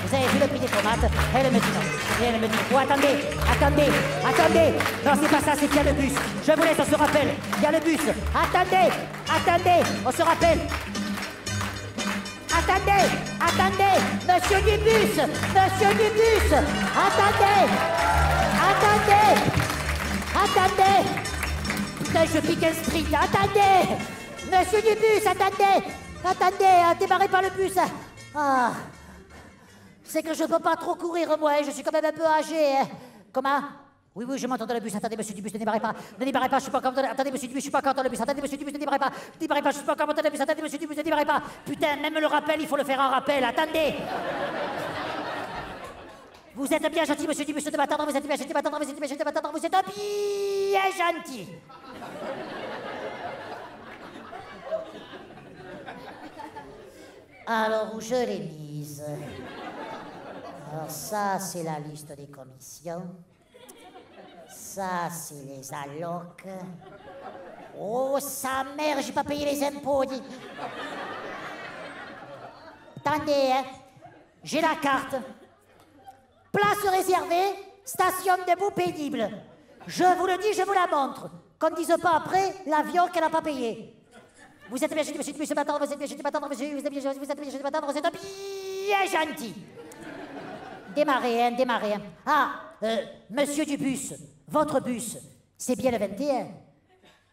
Vous avez vu le prix des tomates? Elle me dit non. Et elle me dit, oh, attendez. Non, c'est pas ça, c'est qu'il y a le bus. Je vous laisse, on se rappelle. Il y a le bus. Attendez, on se rappelle. Attendez, monsieur du bus, attendez. Putain, je pique un street, attendez. Monsieur du bus, attendez, démarrez pas le bus. Ah, c'est que je peux pas trop courir, moi, je suis quand même un peu âgé. Hein. Comment? Oui, je m'entends dans le bus. Attendez, monsieur du bus, ne démarrez pas, je suis pas encore dans le... Attendez, monsieur du bus, je suis pas encore dans le bus. Attendez, monsieur du bus, ne démarrez pas, je suis pas encore dans le bus. Attendez, monsieur du bus, ne démarrez pas. Putain, même le rappel, il faut le faire en rappel. Attendez. Vous êtes bien gentil, monsieur du bus, de m'attendre, vous êtes bien gentil de m'attendre, vous êtes bien gentil. Alors, où je l'ai mise? Alors, ça, c'est la liste des commissions. Ça, c'est les allocs. Oh, sa mère, j'ai pas payé les impôts. Attendez, hein. J'ai la carte. Place réservée, station debout pénible. Je vous le dis, je vous la montre. Qu'on ne dise pas après l'avion qu'elle n'a pas payé. Vous êtes bien gentil, monsieur Dupuis, vous êtes bien gentil, vous êtes bien gentil. Démarrez. Ah, monsieur Dubus, votre bus, c'est bien le 21.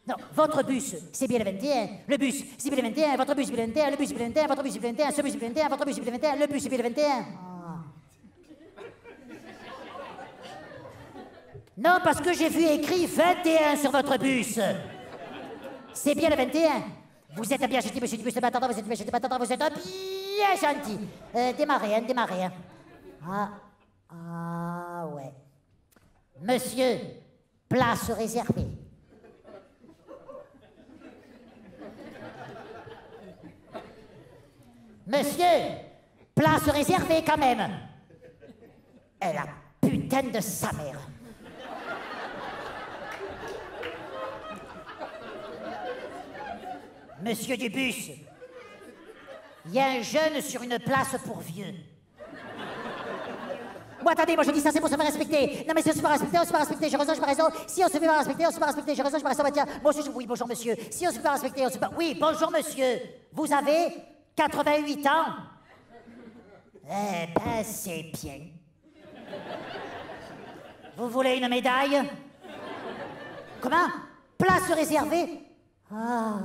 Non, votre bus, c'est bien le 21. Le bus, c'est bien le 21. Votre bus, c'est bien le 21. Le bus, c'est bien le 21. Votre bus, c'est bien le 21. Ce bus, c'est bien le 21. Votre bus, c'est bien le 21. Le bus, c'est bien le 21. Non, parce que j'ai vu écrit 21 sur votre bus. C'est bien le 21. Vous êtes bien gentil, monsieur Dubus, vous êtes bien gentil. Démarrez. Ah, ouais. Monsieur, place réservée. Monsieur, place réservée quand même. Elle a putain de sa mère. Monsieur Dubus, il y a un jeune sur une place pour vieux. Moi, attendez, moi je dis ça, c'est pour se faire respecter. Non mais si on se fait respecter, j'ai raison, j'ai pas raison. Si on se fait pas respecter, j'ai raison, j'ai pas raison. Bah tiens, moi aussi, oui, bonjour monsieur. Si on se fait pas respecter, Oui, bonjour monsieur. Vous avez 88 ans? Eh ben, c'est bien. Vous voulez une médaille? Comment? Place réservée? Ah...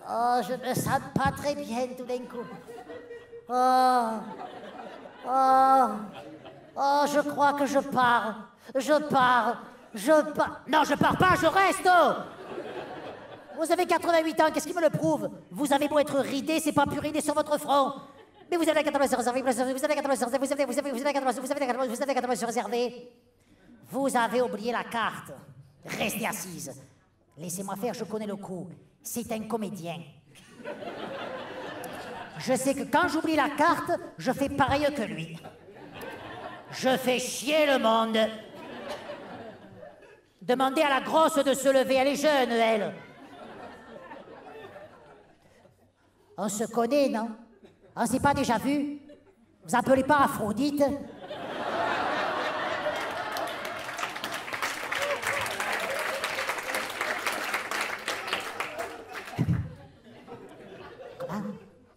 Oh, je me sens pas très bien tout d'un coup. Oh, je crois que je pars. Non, je pars pas, je reste. Oh. Vous avez 88 ans, qu'est-ce qui me le prouve? Vous avez beau être ridé, c'est pas puriné sur votre front. Mais vous avez la 80 sur réservé, vous avez la 80 sur réservé. Vous avez oublié la carte. Restez assise. Laissez-moi faire, je connais le coup. C'est un comédien. Je sais que quand j'oublie la carte, je fais pareil que lui. Je fais chier le monde. Demandez à la grosse de se lever, elle est jeune, elle. On se connaît, non? On s'est pas déjà vu? Vous appelez pas Aphrodite?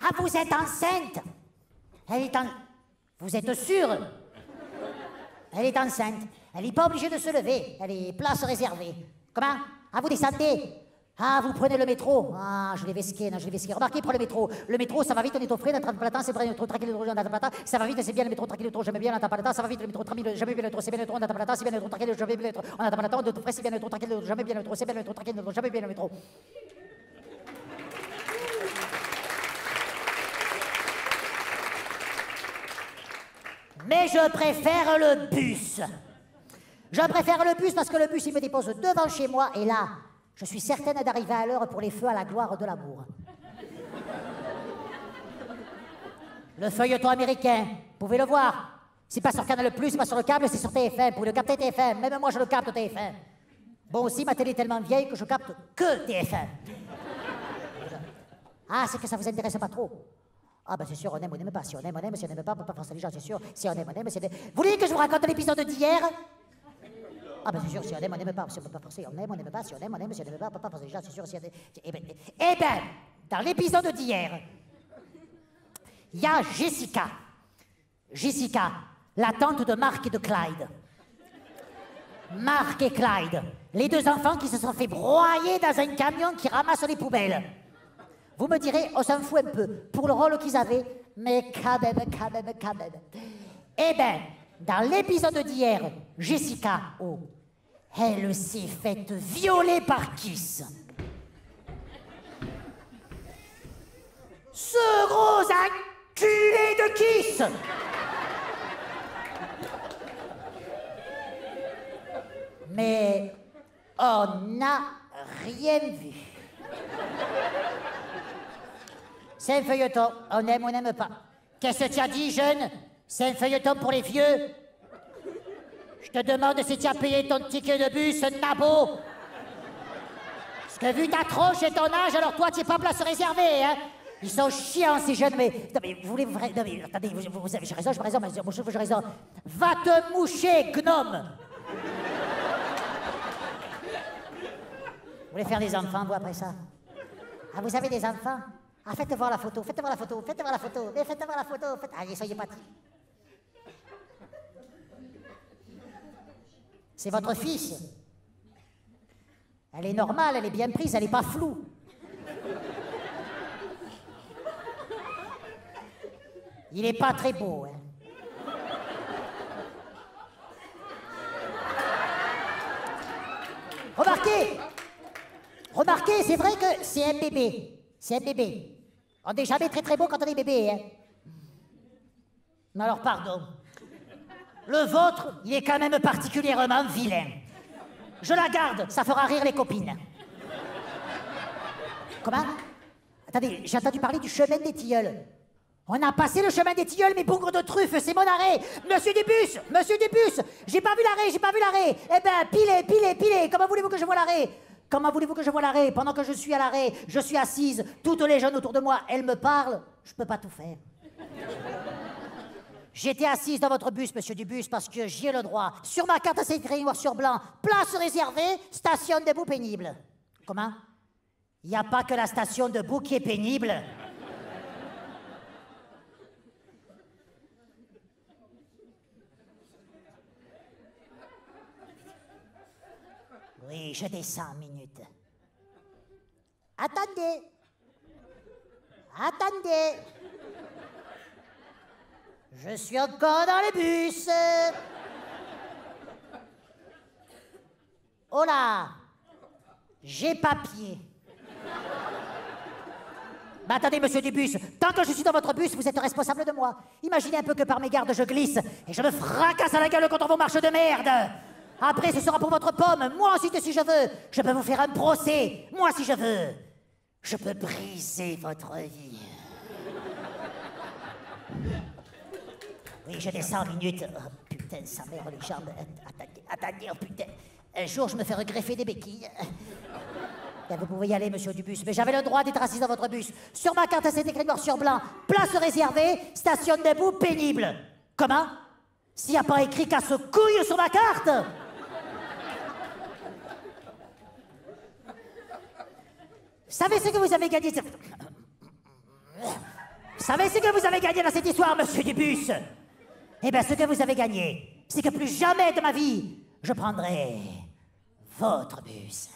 Ah, vous êtes enceinte? Vous êtes sûre? Elle est enceinte. Elle n'est pas obligée de se lever. Elle est place réservée. Comment? Ah, vous descendez? Ah, vous prenez le métro? Ah, je l'ai vesqué. Remarquez, pour le métro. Le métro, ça va vite, on est au frais, notre temps, c'est le métro tranquille, on n'a pas. Ça va vite, c'est bien le métro tranquille, j'aime bien, on n'a pas le temps. Ça va vite, le métro tranquille, jamais bien le métro, c'est bien le métro, on n'a pas le temps, c'est bien le métro tranquille, jamais bien le métro, on n'a pas le temps, de frais, c'est bien le métro tranquille, jamais bien le métro, c'est bien le métro tranquille, jamais bien le métro. Mais je préfère le bus. Je préfère le bus parce que le bus, il me dépose devant chez moi et là, je suis certaine d'arriver à l'heure pour les feux à la gloire de l'amour. Le feuilleton américain, vous pouvez le voir. C'est pas sur Canal+, c'est pas sur le câble, c'est sur TF1. Vous pouvez le capter TF1. Même moi, je le capte TF1. Bon, aussi, ma télé est tellement vieille que je capte que TF1. Ah, c'est que ça vous intéresse pas trop. Ah, ben c'est sûr, on aime ou on n'aime pas. Si on aime, on aime. Si on n'aime pas, on ne peut pas forcer les gens, c'est sûr. Si on aime, on aime. Si on aime... Vous voulez que je vous raconte l'épisode d'hier? Ah, ben c'est sûr, si on aime, on n'aime pas. Si on ne peut pas forcer, on aime, on n'aime pas. Si on aime, on aime. Si on n'aime pas, on ne peut pas forcer les gens, c'est sûr. Si on... Eh ben, dans l'épisode d'hier, il y a Jessica. Jessica, la tante de Mark et de Clyde. Mark et Clyde, les deux enfants qui se sont fait broyer dans un camion qui ramasse les poubelles. Vous me direz, on s'en fout un peu, pour le rôle qu'ils avaient, mais quand même. Eh ben, dans l'épisode d'hier, Jessica, oh, elle s'est faite violer par Kiss. Ce gros enculé de Kiss! Mais on n'a rien vu. C'est un feuilleton, on aime ou on n'aime pas. Qu'est-ce que tu as dit, jeune? C'est un feuilleton pour les vieux? Je te demande si tu as payé ton ticket de bus, nabo. Parce que vu ta tronche et ton âge, alors toi, tu n'es pas place réservée, hein? Ils sont chiants, ces jeunes, mais... Non, mais vous voulez... Non, mais attendez, vous avez... J'ai raison, j'ai raison. Va te moucher, gnome! Vous voulez faire des enfants, vous, après ça? Ah, vous avez des enfants? Ah, faites voir la photo, faites voir la photo. Allez, soyez partis. C'est votre fils. Elle est normale, elle est bien prise, elle n'est pas floue. Il n'est pas très beau, hein. Remarquez, c'est vrai que c'est un bébé. C'est un bébé. On n'est jamais très beau quand on est bébé, hein. Mais alors, pardon. Le vôtre, il est quand même particulièrement vilain. Je la garde, ça fera rire les copines. Comment? Attendez, j'ai entendu parler du chemin des Tilleuls. On a passé le chemin des Tilleuls, mais bougre de truffes, c'est mon arrêt. Monsieur Dubus, j'ai pas vu l'arrêt. Eh ben, pilez. Comment voulez-vous que je voie l'arrêt? Pendant que je suis à l'arrêt, je suis assise, toutes les jeunes autour de moi, elles me parlent. Je peux pas tout faire. J'étais assise dans votre bus, monsieur Dubus, parce que j'y ai le droit. Sur ma carte, c'est écrit noir sur blanc. Place réservée, station debout pénible. Comment? Il n'y a pas que la station debout qui est pénible. Oui, je descends 1 minute. Attendez. Je suis encore dans le bus. Oh là, j'ai papier. Mais attendez, monsieur Dubus, tant que je suis dans votre bus, vous êtes responsable de moi. Imaginez un peu que par mes gardes, je glisse et je me fracasse à la gueule contre vos marches de merde. Après, ce sera pour votre pomme. Moi ensuite, si je veux, je peux vous faire un procès. Moi, si je veux, je peux briser votre vie. Oui, je descends 1 minute. Oh, putain, sa mère, les jambes. Attendez, oh putain. Un jour, je me fais greffer des béquilles. Bien, vous pouvez y aller, monsieur Dubus, mais j'avais le droit d'être assise dans votre bus. Sur ma carte, c'est écrit noir sur blanc. Place réservée, station debout, pénible. Comment? S'il n'y a pas écrit casse-couille sur ma carte? Savez ce que vous avez gagné? Savez ce que vous avez gagné dans cette histoire, monsieur Dubus? Eh bien, ce que vous avez gagné, c'est que plus jamais de ma vie, je prendrai votre bus.